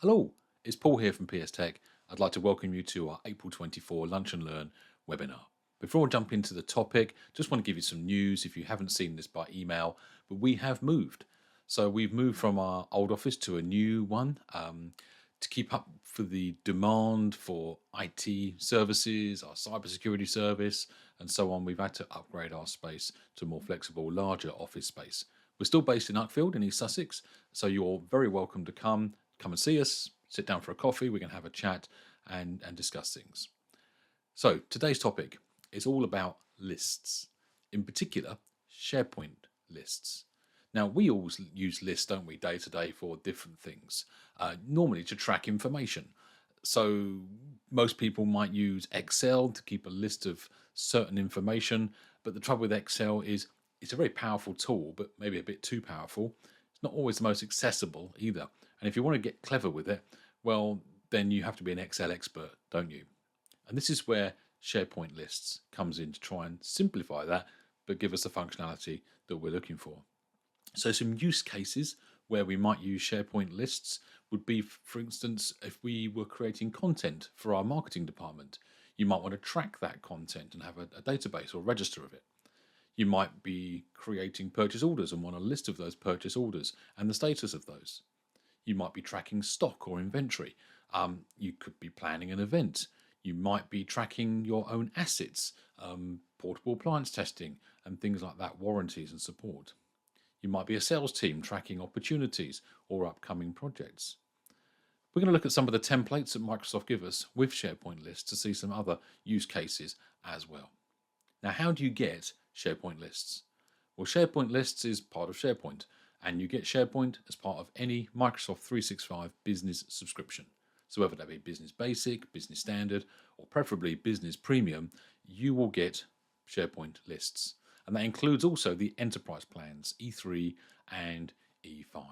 Hello, it's Paul here from PS Tech. I'd like to welcome you to our April 24 Lunch and Learn webinar. Before I jump into the topic, just want to give you some news if you haven't seen this by email, but we have moved. So we've moved from our old office to a new one to keep up for the demand for IT services, our cybersecurity service, and so on. We've had to upgrade our space to a more flexible, larger office space. We're still based in Uckfield in East Sussex, so you're very welcome to come and see us, sit down for a coffee, we can have a chat and discuss things. So today's topic is all about lists, in particular SharePoint lists. Now we always use lists, don't we, day to day for different things, normally to track information. So most people might use Excel to keep a list of certain information, but the trouble with Excel is it's a very powerful tool, but maybe a bit too powerful. It's not always the most accessible either. And if you want to get clever with it, well, then you have to be an Excel expert, don't you? And this is where SharePoint Lists comes in to try and simplify that, but give us the functionality that we're looking for. So some use cases where we might use SharePoint Lists would be, for instance, if we were creating content for our marketing department, you might want to track that content and have a database or register of it. You might be creating purchase orders and want a list of those purchase orders and the status of those. You might be tracking stock or inventory. You could be planning an event. You might be tracking your own assets, portable appliance testing and things like that, warranties and support. You might be a sales team tracking opportunities or upcoming projects. We're going to look at some of the templates that Microsoft give us with SharePoint Lists to see some other use cases as well. Now, how do you get SharePoint Lists? Well, SharePoint Lists is part of SharePoint, and you get SharePoint as part of any Microsoft 365 business subscription. So whether that be Business Basic, Business Standard, or preferably Business Premium, you will get SharePoint Lists. And that includes also the enterprise plans, E3 and E5.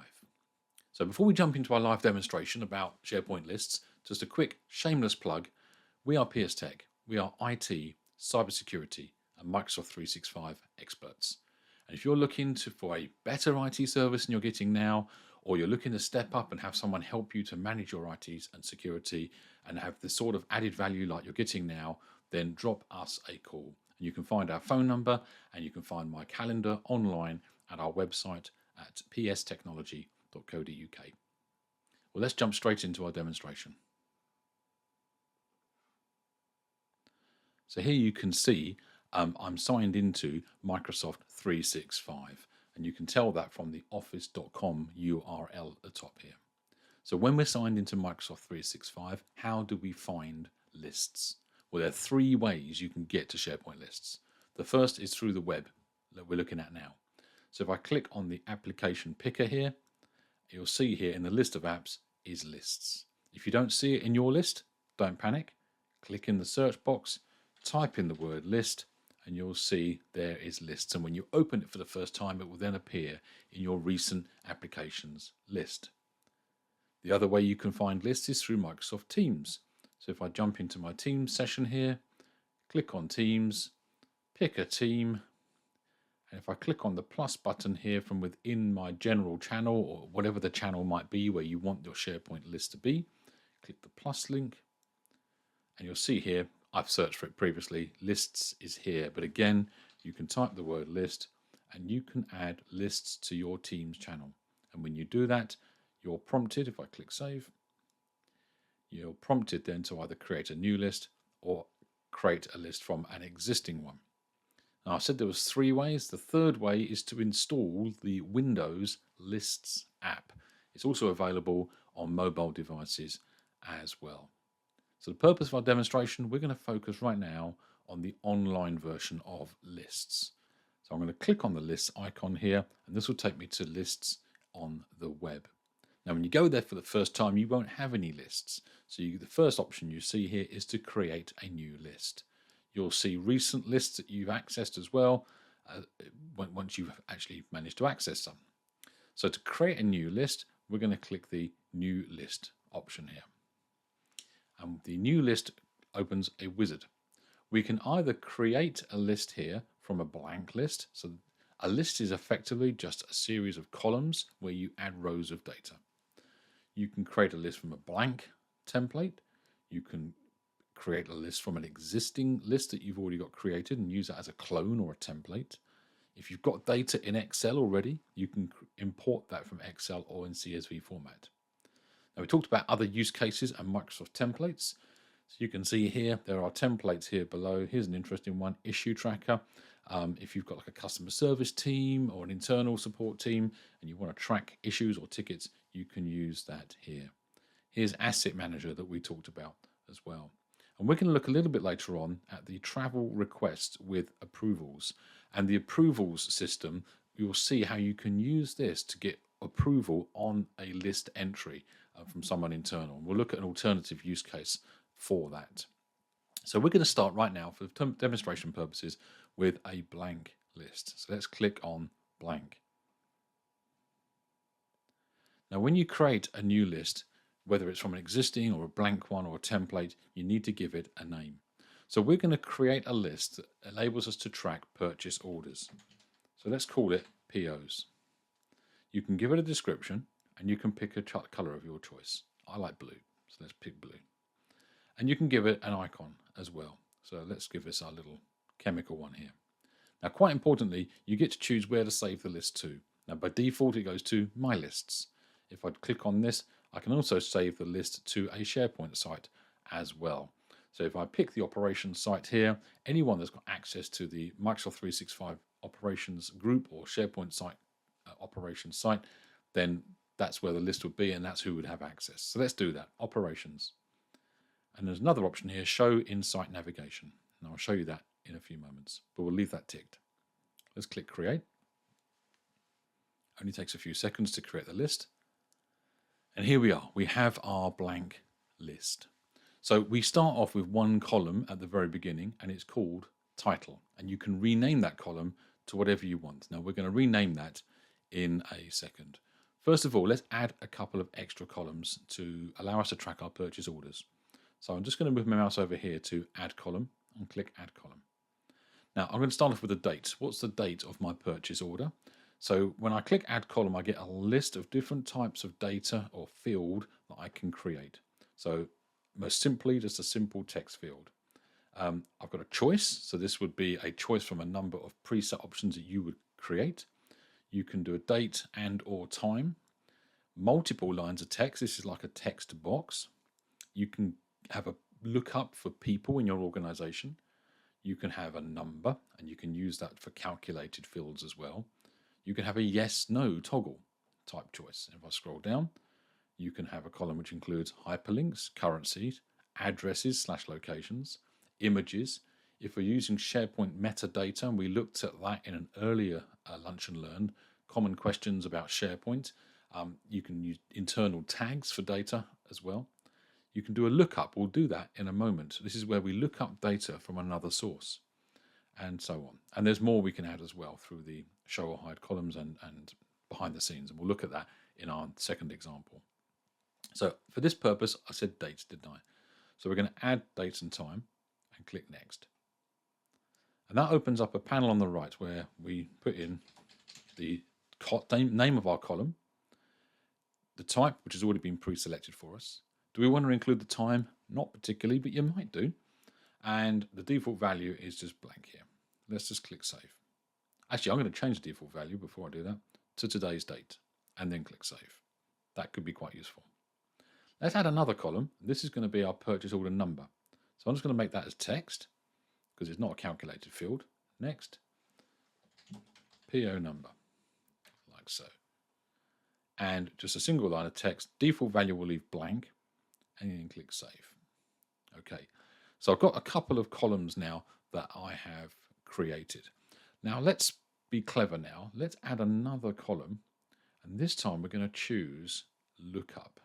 So before we jump into our live demonstration about SharePoint Lists, just a quick shameless plug. We are PS Tech. We are IT, cybersecurity, and Microsoft 365 experts. And if you're looking for a better IT service than you're getting now, or you're looking to step up and have someone help you to manage your IT and security and have the sort of added value like you're getting now, then drop us a call. And you can find our phone number and you can find my calendar online at our website at pstechnology.co.uk. Well, let's jump straight into our demonstration. So here you can see I'm signed into Microsoft 365, and you can tell that from the office.com URL at the top here. So when we're signed into Microsoft 365, how do we find lists? Well, there are three ways you can get to SharePoint Lists. The first is through the web that we're looking at now. So if I click on the application picker here, you'll see here in the list of apps is lists. If you don't see it in your list, don't panic. Click in the search box, type in the word list, and you'll see there is lists. And when you open it for the first time, it will then appear in your recent applications list. The other way you can find lists is through Microsoft Teams. So if I jump into my Teams session here, click on Teams, pick a team, and if I click on the plus button here from within my general channel or whatever the channel might be where you want your SharePoint list to be, click the plus link, and you'll see here I've searched for it previously. Lists is here, but again, you can type the word list and you can add lists to your Teams channel. And when you do that, you're prompted, if I click save, you're prompted then to either create a new list or create a list from an existing one. Now, I said there was three ways. The third way is to install the Windows Lists app. It's also available on mobile devices as well. So the purpose of our demonstration, we're going to focus right now on the online version of lists. So I'm going to click on the lists icon here, and this will take me to lists on the web. Now, when you go there for the first time, you won't have any lists. So the first option you see here is to create a new list. You'll see recent lists that you've accessed as well, once you've actually managed to access them. So to create a new list, we're going to click the new list option here. And the new list opens a wizard. We can either create a list here from a blank list. So a list is effectively just a series of columns where you add rows of data. You can create a list from a blank template. You can create a list from an existing list that you've already got created and use that as a clone or a template. If you've got data in Excel already, you can import that from Excel or in CSV format. Now, we talked about other use cases and Microsoft templates. So you can see here, there are templates here below. Here's an interesting one, issue tracker. If you've got like a customer service team or an internal support team and you want to track issues or tickets, you can use that here. Here's Asset Manager that we talked about as well. And we're going to look a little bit later on at the travel requests with approvals. And the approvals system, you'll see how you can use this to get approval on a list entry from someone internal. And we'll look at an alternative use case for that. So we're going to start right now for demonstration purposes with a blank list. So let's click on blank. Now when you create a new list, whether it's from an existing or a blank one or a template, you need to give it a name. So we're going to create a list that enables us to track purchase orders. So let's call it POs. You can give it a description and you can pick a color of your choice. I like blue, so let's pick blue. And you can give it an icon as well. So let's give this our little chemical one here. Now, quite importantly, you get to choose where to save the list to. Now, by default, it goes to My Lists. If I click on this, I can also save the list to a SharePoint site as well. So if I pick the operations site here, anyone that's got access to the Microsoft 365 operations group or SharePoint site operations site, then that's where the list would be and that's who would have access. So let's do that, operations. And there's another option here, show in site navigation. And I'll show you that in a few moments, but we'll leave that ticked. Let's click create. Only takes a few seconds to create the list. And here we are, we have our blank list. So we start off with one column at the very beginning and it's called title. And you can rename that column to whatever you want. Now we're going to rename that in a second. First of all, let's add a couple of extra columns to allow us to track our purchase orders. So I'm just going to move my mouse over here to add column and click add column. Now I'm going to start off with a date. What's the date of my purchase order? So when I click add column, I get a list of different types of data or field that I can create. So most simply, just a simple text field. I've got a choice. So this would be a choice from a number of preset options that you would create. You can do a date and or time. Multiple lines of text. This is like a text box. You can have a lookup for people in your organization. You can have a number and you can use that for calculated fields as well. You can have a yes, no toggle type choice. If I scroll down, you can have a column which includes hyperlinks, currencies, addresses / locations, images. If we're using SharePoint metadata, and we looked at that in an earlier Lunch and Learn, common questions about SharePoint, you can use internal tags for data as well. You can do a lookup. We'll do that in a moment. This is where we look up data from another source and so on. And there's more we can add as well through the show or hide columns and behind the scenes. And we'll look at that in our second example. So for this purpose, I said dates, didn't I? So we're going to add dates and time and click next. And that opens up a panel on the right where we put in the name of our column, the type, which has already been pre-selected for us. Do we want to include the time? Not particularly, but you might do. And the default value is just blank here. Let's just click save. Actually, I'm going to change the default value before I do that to today's date and then click save. That could be quite useful. Let's add another column. This is going to be our purchase order number. So I'm just going to make that as text because it's not a calculated field. Next, PO number, like so. And just a single line of text. Default value will leave blank and then click save. Okay, so I've got a couple of columns now that I have created. Now let's be clever now. Let's add another column and this time we're going to choose lookup.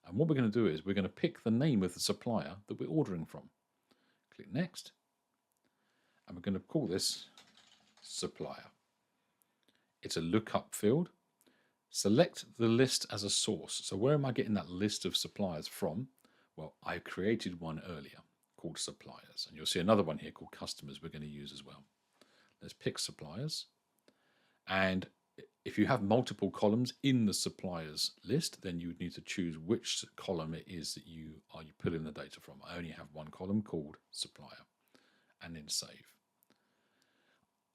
And what we're going to do is we're going to pick the name of the supplier that we're ordering from. Click next. And we're going to call this supplier. It's a lookup field. Select the list as a source. So where am I getting that list of suppliers from? Well, I created one earlier called suppliers. And you'll see another one here called customers we're going to use as well. Let's pick suppliers. And If you have multiple columns in the suppliers list, then you would need to choose which column it is that you pulling the data from. I only have one column called supplier, and then save.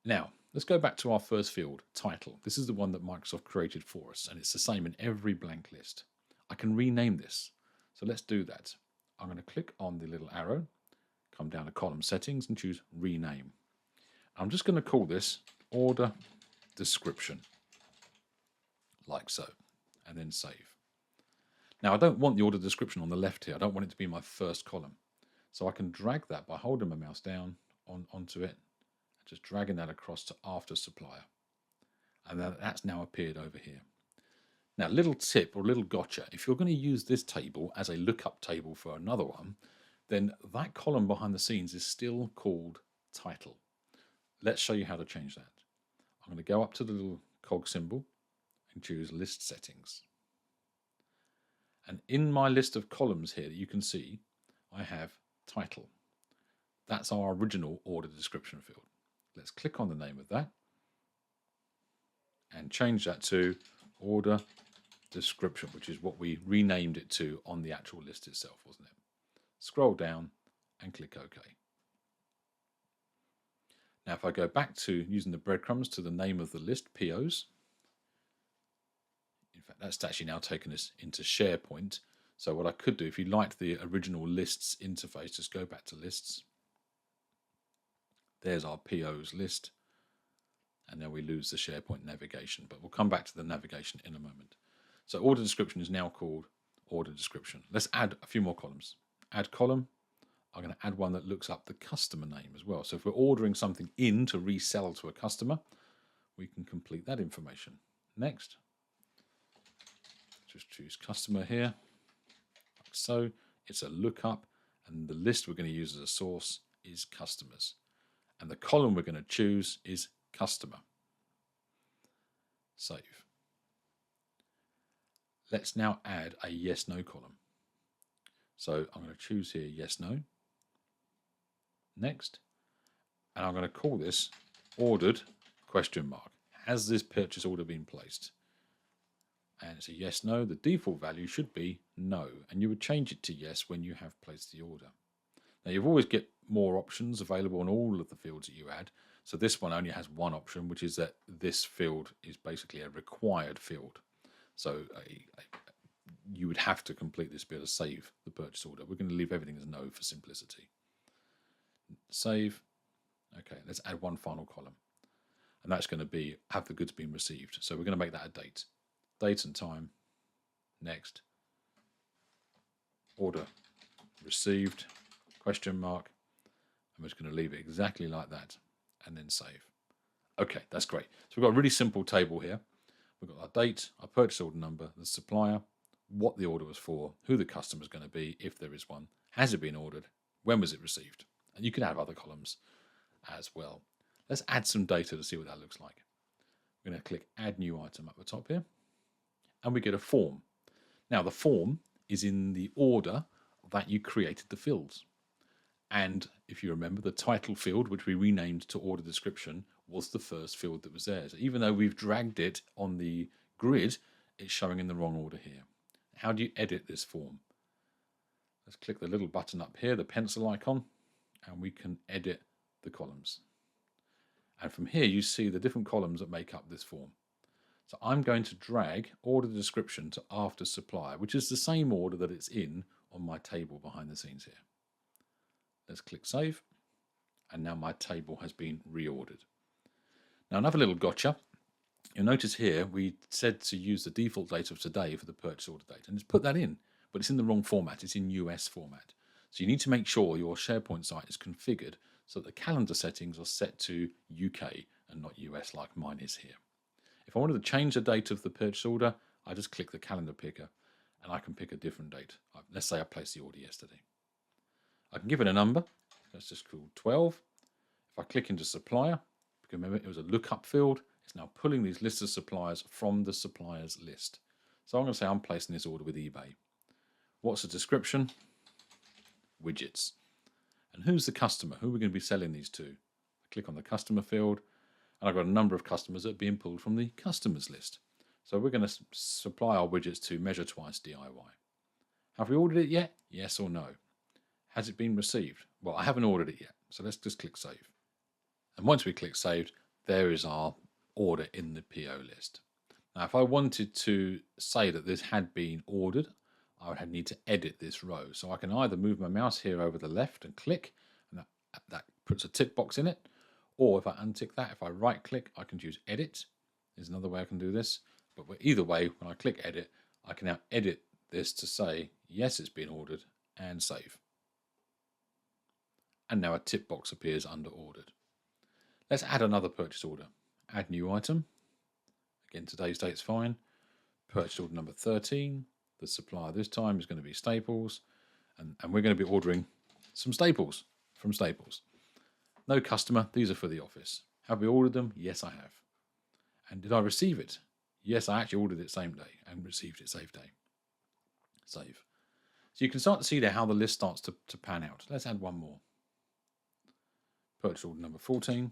Now, let's go back to our first field, title. This is the one that Microsoft created for us, and it's the same in every blank list. I can rename this. So let's do that. I'm going to click on the little arrow, come down to column settings and choose rename. I'm just going to call this order description, like so, and then save. Now I don't want the order description on the left here. I don't want it to be my first column. So I can drag that by holding my mouse down onto it, and just dragging that across to after supplier. And that's now appeared over here. Now, little tip or little gotcha, if you're going to use this table as a lookup table for another one, then that column behind the scenes is still called title. Let's show you how to change that. I'm going to go up to the little cog symbol and choose list settings. And in my list of columns here that you can see, I have title. That's our original order description field. Let's click on the name of that and change that to order description, which is what we renamed it to on the actual list itself, wasn't it? Scroll down and click OK. Now if I go back to using the breadcrumbs to the name of the list, POs, in fact that's actually now taken us into SharePoint. So what I could do, if you liked the original lists interface, just go back to lists. There's our POs list, and then we lose the SharePoint navigation, but we'll come back to the navigation in a moment. So order description is now called order description. Let's add a few more columns. Add column. I'm going to add one that looks up the customer name as well. So if we're ordering something in to resell to a customer, we can complete that information. Next, just choose customer here. Like so, it's a lookup, and the list we're going to use as a source is customers. And the column we're going to choose is customer. Save. Let's now add a yes/no column. So I'm going to choose here yes/no. Next, and I'm going to call this ordered ? Has this purchase order been placed? And it's a yes/no. The default value should be no, and you would change it to yes when you have placed the order. Now you've always get more options available on all of the fields that you add. So this one only has one option, which is that this field is basically a required field. So you would have to complete this to be able to save the purchase order. We're going to leave everything as no for simplicity. Save. Okay, let's add one final column. And that's going to be, have the goods been received? So we're going to make that a date. Date and time. Next. Order received ? And we're just going to leave it exactly like that and then save. Okay, that's great. So we've got a really simple table here. We've got our date, our purchase order number, the supplier, what the order was for, who the customer is going to be, if there is one, has it been ordered, when was it received? And you can add other columns as well. Let's add some data to see what that looks like. We're going to click Add New Item at the top here, and we get a form. Now the form is in the order that you created the fields. And if you remember, the title field, which we renamed to order description, was the first field that was there. So even though we've dragged it on the grid, it's showing in the wrong order here. How do you edit this form? Let's click the little button up here, the pencil icon, and we can edit the columns. And from here, you see the different columns that make up this form. So I'm going to drag order description to after supplier, which is the same order that it's in on my table behind the scenes here. Let's click save, and now my table has been reordered. Now another little gotcha. You'll notice here we said to use the default date of today for the purchase order date, and it's put that in, but it's in the wrong format. It's in US format. So you need to make sure your SharePoint site is configured so that the calendar settings are set to UK and not US like mine is here. If I wanted to change the date of the purchase order, I just click the calendar picker and I can pick a different date. Let's say I placed the order yesterday. I can give it a number. Let's just call 12. If I click into supplier, remember it was a lookup field, it's now pulling these lists of suppliers from the suppliers list. So I'm going to say I'm placing this order with eBay. What's the description? Widgets. And who's the customer? Who are we going to be selling these to? I click on the customer field. And I've got a number of customers that are being pulled from the customers list. So we're going to supply our widgets to Measure Twice DIY. Have we ordered it yet? Yes or no? Has it been received? Well, I haven't ordered it yet, so let's just click Save. And once we click Saved, there is our order in the PO list. Now, if I wanted to say that this had been ordered, I would need to edit this row. So I can either move my mouse here over the left and click, and that puts a tick box in it. Or if I untick that, if I right click, I can choose Edit. There's another way I can do this. But either way, when I click Edit, I can now edit this to say, yes, it's been ordered, and save. And now a tick box appears under ordered. Let's add another purchase order. Add new item. Again, today's date's fine. Purchase order number 13. The supplier this time is going to be Staples. And we're going to be ordering some staples from Staples. No customer, these are for the office. Have we ordered them? Yes, I have. And did I receive it? Yes, I actually ordered it same day and received it same day. Save. So you can start to see there how the list starts to pan out. Let's add one more. Purchase order number 14.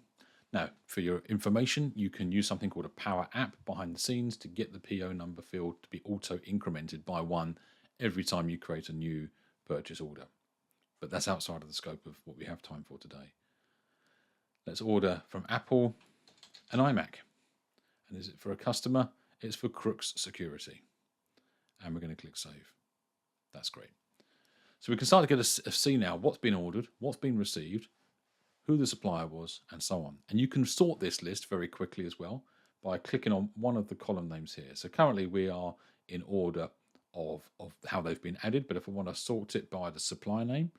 Now, for your information, you can use something called a Power App behind the scenes to get the PO number field to be auto-incremented by 1 every time you create a new purchase order. But that's outside of the scope of what we have time for today. Let's order from Apple an iMac. And is it for a customer? It's for Crooks Security. And we're going to click Save. That's great. So we can start to get a see now what's been ordered, what's been received, who the supplier was, and so on. And you can sort this list very quickly as well by clicking on one of the column names here. So currently we are in order of how they've been added, but if I want to sort it by the supplier name,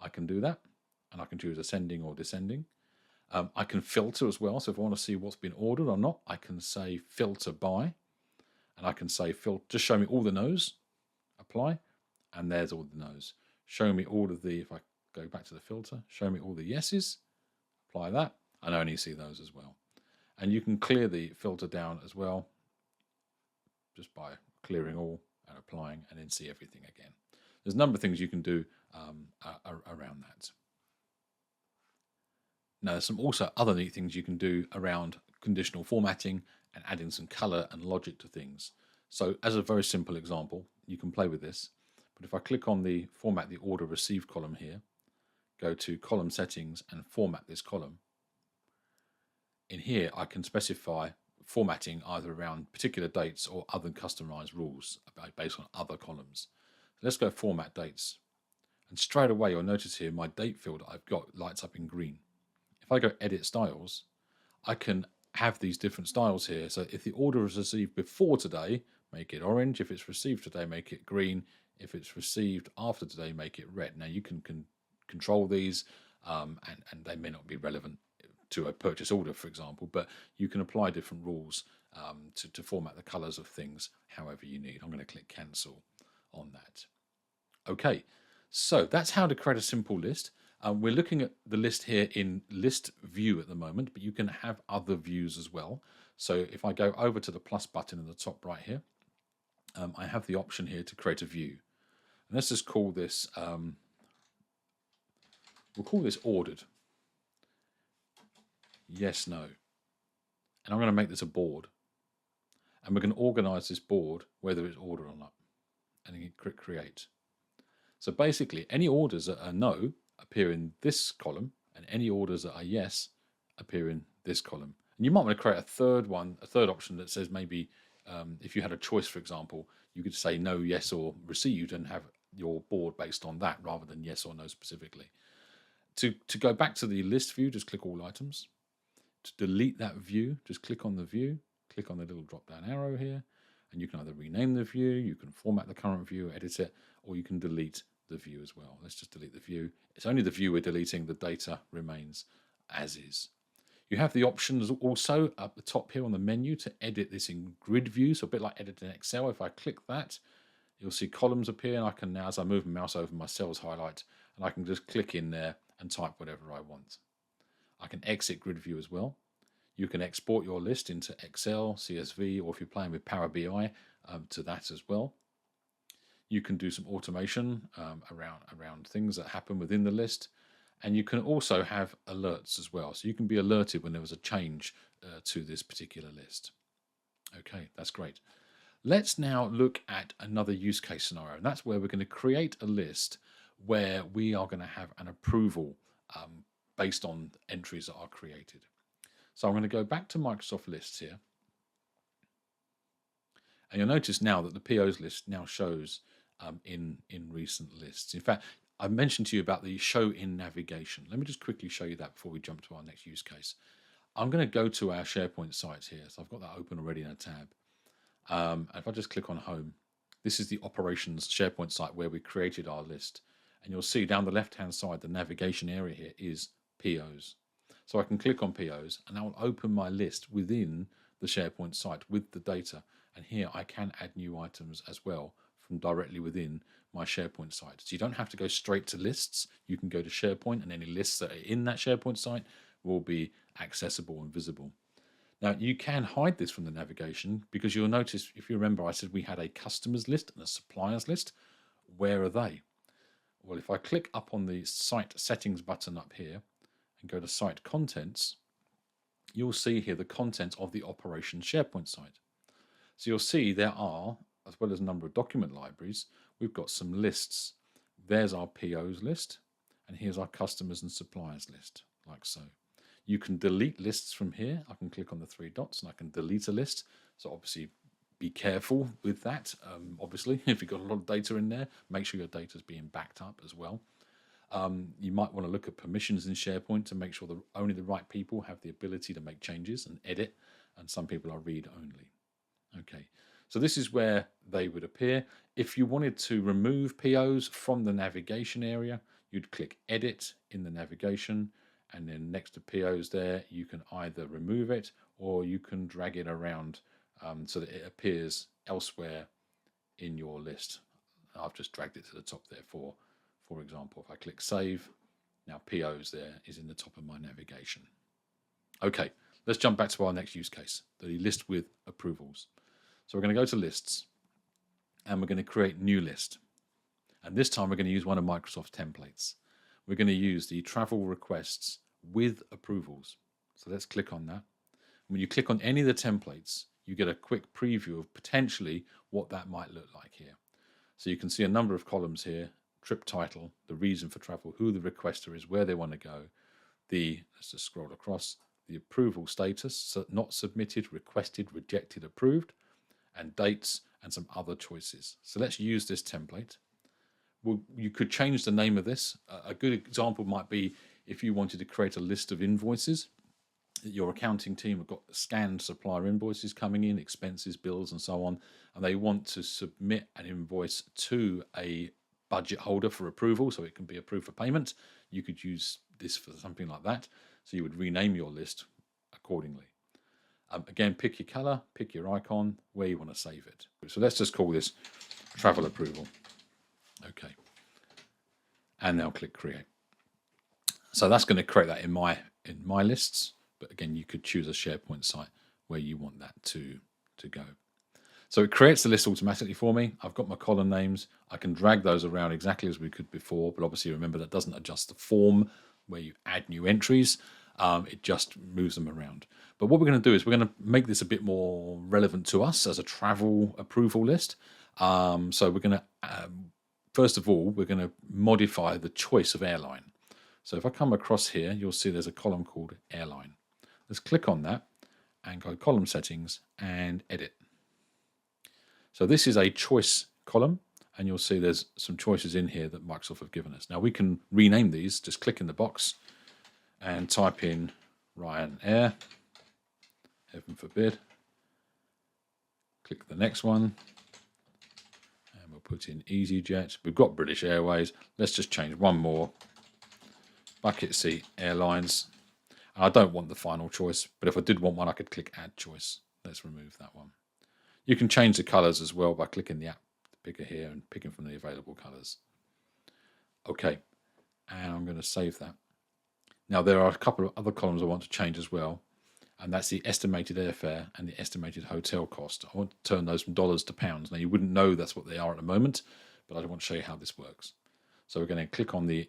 I can do that. And I can choose ascending or descending. I can filter as well. So if I want to see what's been ordered or not, I can say filter by. And I can say just show me all the no's, apply, and there's all the no's. Show me all of the, if I go back to the filter, show me all the yeses, apply that, and I only see those as well. And you can clear the filter down as well, just by clearing all and applying, and then see everything again. There's a number of things you can do around that. Now, there's some also other neat things you can do around conditional formatting and adding some color and logic to things. So as a very simple example, you can play with this. But if I click on the Format the Order Received column here, go to Column Settings and format this column. In here, I can specify formatting either around particular dates or other customized rules based on other columns. So let's go Format Dates. And straight away, you'll notice here my date field that I've got lights up in green. If I go Edit Styles, I can have these different styles here. So if the order is received before today, make it orange. If it's received today, make it green. If it's received after today, make it red. Now you can control these, and they may not be relevant to a purchase order, for example, but you can apply different rules to format the colors of things however you need. I'm going to click Cancel on that. Okay, so that's how to create a simple list. We're looking at the list here in list view at the moment, but you can have other views as well. So if I go over to the plus button in the top right here, I have the option here to create a view. And let's just call this, we'll call this ordered. Yes, no. And I'm going to make this a board. And we're going to organize this board whether it's ordered or not. And then click Create. So basically, any orders that are no appear in this column, and any orders that are yes appear in this column. And you might want to create a third option that says maybe if you had a choice, for example, you could say no, yes, or received and have your board based on that rather than yes or no specifically. To go back to the list view, just click All Items. To delete that view, just click on the view, click on the little drop down arrow here, and you can either rename the view, you can format the current view, edit it, or you can delete the view as well. Let's just delete the view. It's only the view we're deleting, the data remains as is. You have the options also up the top here on the menu to edit this in grid view, so a bit like editing Excel. If I click that, you'll see columns appear, and I can now, as I move my mouse over my cells highlight, and I can just click in there and type whatever I want. I can exit grid view as well. You can export your list into Excel, CSV, or if you're playing with Power BI, to that as well. You can do some automation around things that happen within the list. And you can also have alerts as well. So you can be alerted when there was a change to this particular list. Okay, that's great. Let's now look at another use case scenario. And that's where we're going to create a list where we are going to have an approval based on entries that are created. So I'm going to go back to Microsoft Lists here. And you'll notice now that the POs list now shows in recent lists. In fact, I mentioned to you about the show in navigation. Let me just quickly show you that before we jump to our next use case. I'm going to go to our SharePoint sites here. So I've got that open already in a tab. If I just click on home, this is the operations SharePoint site where we created our list. And you'll see down the left-hand side, the navigation area here is POs. So I can click on POs and that will open my list within the SharePoint site with the data. And here I can add new items as well from directly within my SharePoint site. So you don't have to go straight to lists. You can go to SharePoint and any lists that are in that SharePoint site will be accessible and visible. Now you can hide this from the navigation because you'll notice, if you remember, I said we had a customers list and a suppliers list. Where are they? Well, if I click up on the site settings button up here and go to site contents, you'll see here the contents of the operations SharePoint site. So you'll see there are, as well as a number of document libraries, we've got some lists. There's our POs list, and here's our customers and suppliers list, like so. You can delete lists from here. I can click on the three dots and I can delete a list. So obviously be careful with that. Obviously, if you've got a lot of data in there, make sure your data is being backed up as well. You might want to look at permissions in SharePoint to make sure that only the right people have the ability to make changes and edit, and some people are read only. Okay, so this is where they would appear. If you wanted to remove POs from the navigation area, you'd click Edit in the navigation, and then next to POs there, you can either remove it or you can drag it around so that it appears elsewhere in your list. I've just dragged it to the top there for example. If I click Save, now POs there is in the top of my navigation. Okay, let's jump back to our next use case, the list with approvals. So we're going to go to lists and we're going to create new list. And this time we're going to use one of Microsoft's templates. We're going to use the travel requests with approvals. So let's click on that. When you click on any of the templates, you get a quick preview of potentially what that might look like here. So you can see a number of columns here: trip title, the reason for travel, who the requester is, where they want to go, let's just scroll across, the approval status, so not submitted, requested, rejected, approved, and dates, and some other choices. So let's use this template. Well, you could change the name of this. A good example might be if you wanted to create a list of invoices. Your accounting team have got scanned supplier invoices coming in, expenses, bills, and so on, and they want to submit an invoice to a budget holder for approval so it can be approved for payment. You could use this for something like that. So you would rename your list accordingly. Again, pick your color, pick your icon, where you want to save it. So let's just call this travel approval. Okay. And now click create. So that's going to create that in my lists. But again, you could choose a SharePoint site where you want that to go. So it creates the list automatically for me. I've got my column names. I can drag those around exactly as we could before, but obviously remember that doesn't adjust the form where you add new entries. It just moves them around. But what we're going to do is we're going to make this a bit more relevant to us as a travel approval list. So we're going to, first of all, we're going to modify the choice of airline. So if I come across here, you'll see there's a column called airline. Let's click on that and go column settings and edit. So this is a choice column, and you'll see there's some choices in here that Microsoft have given us. Now we can rename these. Just click in the box and type in Ryanair, heaven forbid. Click the next one, and we'll put in EasyJet. We've got British Airways. Let's just change one more. Bucket Seat Airlines. And I don't want the final choice, but if I did want one, I could click Add Choice. Let's remove that one. You can change the colors as well by clicking the app picker here and picking from the available colors. Okay, and I'm going to save that. Now there are a couple of other columns I want to change as well, and that's the estimated airfare and the estimated hotel cost. I want to turn those from dollars to pounds. Now you wouldn't know that's what they are at the moment, but I want to show you how this works. So we're going to click on the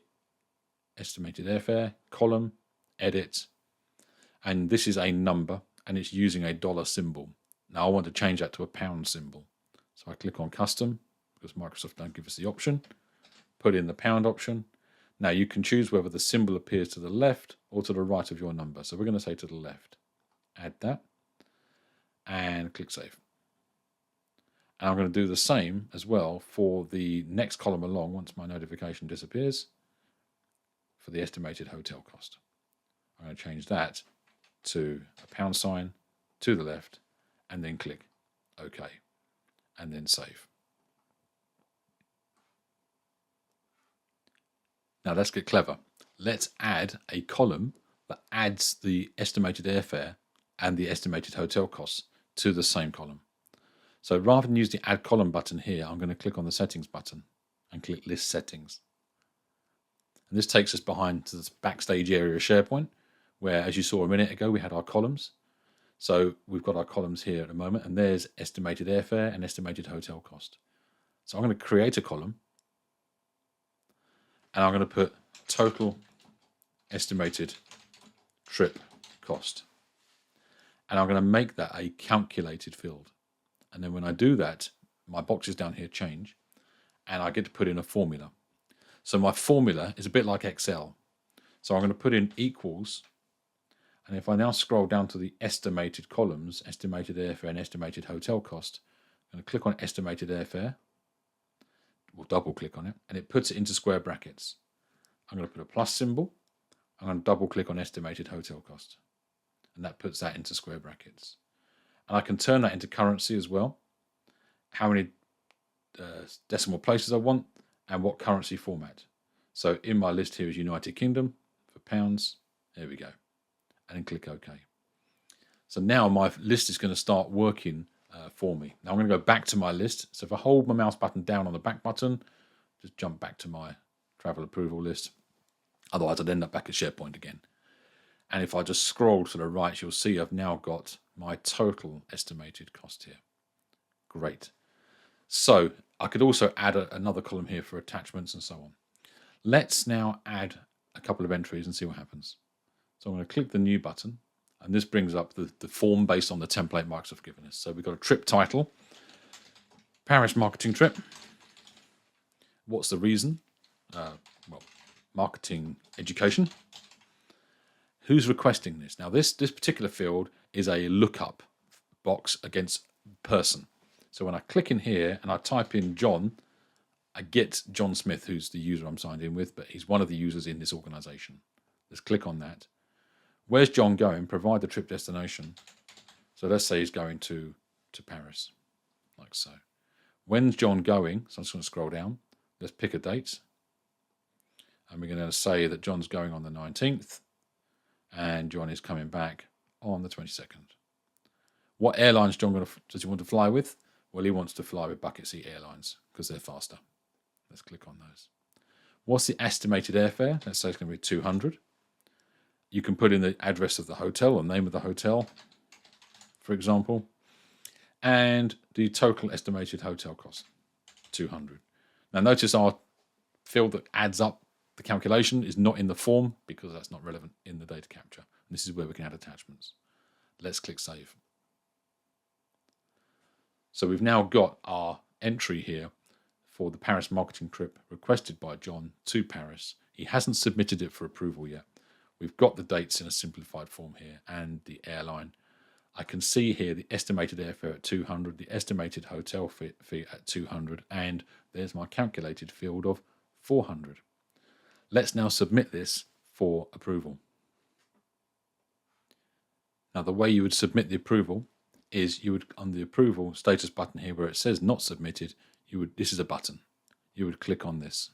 estimated airfare, column, edit, and this is a number and it's using a dollar symbol. Now I want to change that to a pound symbol. So I click on custom because Microsoft don't give us the option, put in the pound option. Now you can choose whether the symbol appears to the left or to the right of your number. So we're going to say to the left. Add that and click save. And I'm going to do the same as well for the next column along once my notification disappears for the estimated hotel cost. I'm going to change that to a pound sign to the left and then click OK and then save. Now let's get clever. Let's add a column that adds the estimated airfare and the estimated hotel costs to the same column. So rather than use the add column button here, I'm going to click on the settings button and click list settings. And this takes us behind to the backstage area of SharePoint, where, as you saw a minute ago, we had our columns. So we've got our columns here at the moment, and there's estimated airfare and estimated hotel cost. So I'm going to create a column, and I'm going to put total estimated trip cost. And I'm going to make that a calculated field. And then when I do that, my boxes down here change, and I get to put in a formula. So my formula is a bit like Excel. So I'm going to put in equals, and if I now scroll down to the estimated columns, estimated airfare and estimated hotel cost, I'm going to click on estimated airfare. We'll double click on it, and it puts it into square brackets. I'm going to put a plus symbol. I'm going to double click on estimated hotel cost, and that puts that into square brackets. And I can turn that into currency as well, how many decimal places I want, and what currency format. So in my list here is United Kingdom for pounds. There we go. And then click OK. So now my list is going to start working for me. Now I'm going to go back to my list. So if I hold my mouse button down on the back button, just jump back to my travel approval list. Otherwise I'd end up back at SharePoint again. And if I just scroll to the right, you'll see I've now got my total estimated cost here. Great. So I could also add another column here for attachments and so on. Let's now add a couple of entries and see what happens. So I'm going to click the new button, and this brings up the form based on the template Microsoft given us. So we've got a trip title, Paris marketing trip. What's the reason? Well, marketing education. Who's requesting this? Now this particular field is a lookup box against person. So when I click in here and I type in John, I get John Smith, who's the user I'm signed in with, but he's one of the users in this organization. Let's click on that. Where's John going? Provide the trip destination. So let's say he's going to Paris, like so. When's John going? So I'm just going to scroll down. Let's pick a date. And we're going to say that John's going on the 19th and John is coming back on the 22nd. What airlines does he want to fly with? Well, he wants to fly with Bucket Seat Airlines because they're faster. Let's click on those. What's the estimated airfare? Let's say it's going to be 200. You can put in the address of the hotel or name of the hotel, for example, and the total estimated hotel cost, 200. Now notice our field that adds up the calculation is not in the form because that's not relevant in the data capture. And this is where we can add attachments. Let's click save. So we've now got our entry here for the Paris marketing trip requested by John to Paris. He hasn't submitted it for approval yet. We've got the dates in a simplified form here and the airline. I can see here the estimated airfare at 200, the estimated hotel fee at 200, and there's my calculated field of 400. Let's now submit this for approval. Now the way you would submit the approval is you would, on the approval status button here where it says not submitted, this is a button. You would click on this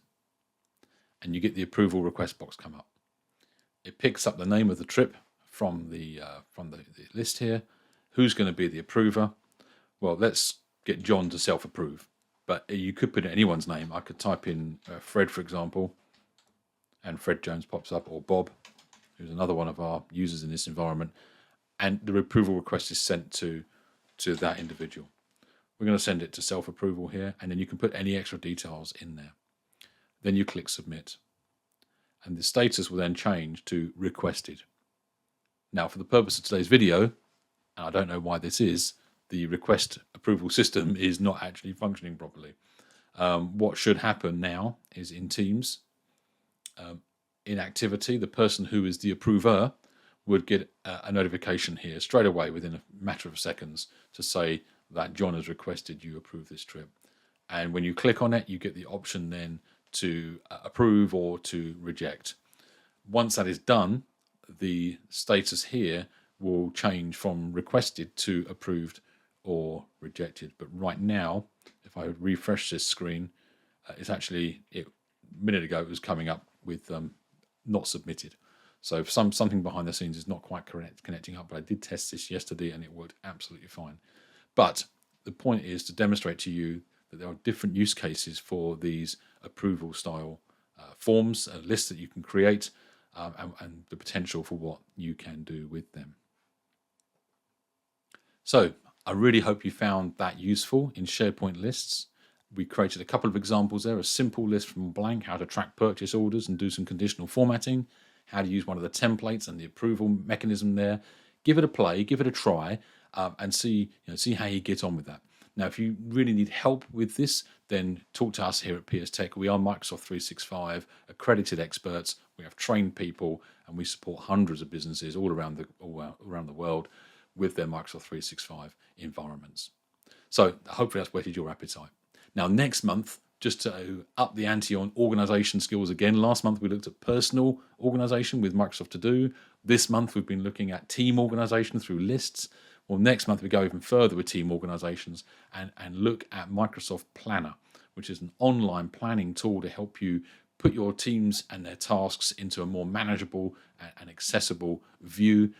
and you get the approval request box come up. It picks up the name of the trip from the list here. Who's going to be the approver? Well, let's get John to self-approve, but you could put in anyone's name. I could type in Fred, for example, and Fred Jones pops up, or Bob, who's another one of our users in this environment, and the approval request is sent to that individual. We're going to send it to self-approval here, and then you can put any extra details in there. Then you click submit. and the status will then change to requested. Now, for the purpose of today's video, and I don't know why this is, the request approval system is not actually functioning properly. What should happen now is in Teams, in activity, the person who is the approver would get a notification here straight away within a matter of seconds to say that John has requested you approve this trip. And when you click on it, you get the option then to approve or to reject. Once that is done, the status here will change from requested to approved or rejected. But right now, if I refresh this screen, it's actually, a minute ago, it was coming up with not submitted. So something behind the scenes is not quite connecting up, but I did test this yesterday and it worked absolutely fine. But the point is to demonstrate to you that there are different use cases for these approval style forms, lists that you can create, and the potential for what you can do with them. So I really hope you found that useful in SharePoint Lists. We created a couple of examples there, a simple list from blank, how to track purchase orders and do some conditional formatting, how to use one of the templates and the approval mechanism there. Give it a play, give it a try, and see how you get on with that. Now, if you really need help with this, then talk to us here at PS Tech. We are Microsoft 365 accredited experts. We have trained people, and we support hundreds of businesses all around the world with their Microsoft 365 environments. So hopefully that's whetted your appetite. Now, next month, just to up the ante on organization skills again, last month we looked at personal organization with Microsoft To Do. This month we've been looking at team organization through lists. Well, next month we go even further with team organizations and look at Microsoft Planner, which is an online planning tool to help you put your teams and their tasks into a more manageable and accessible view.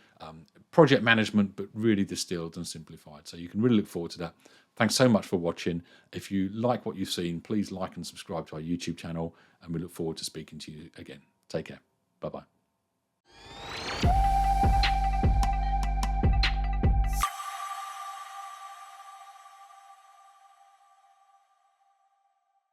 Project management, but really distilled and simplified. So you can really look forward to that. Thanks so much for watching. If you like what you've seen, please like and subscribe to our YouTube channel, and we look forward to speaking to you again. Take care. Bye-bye.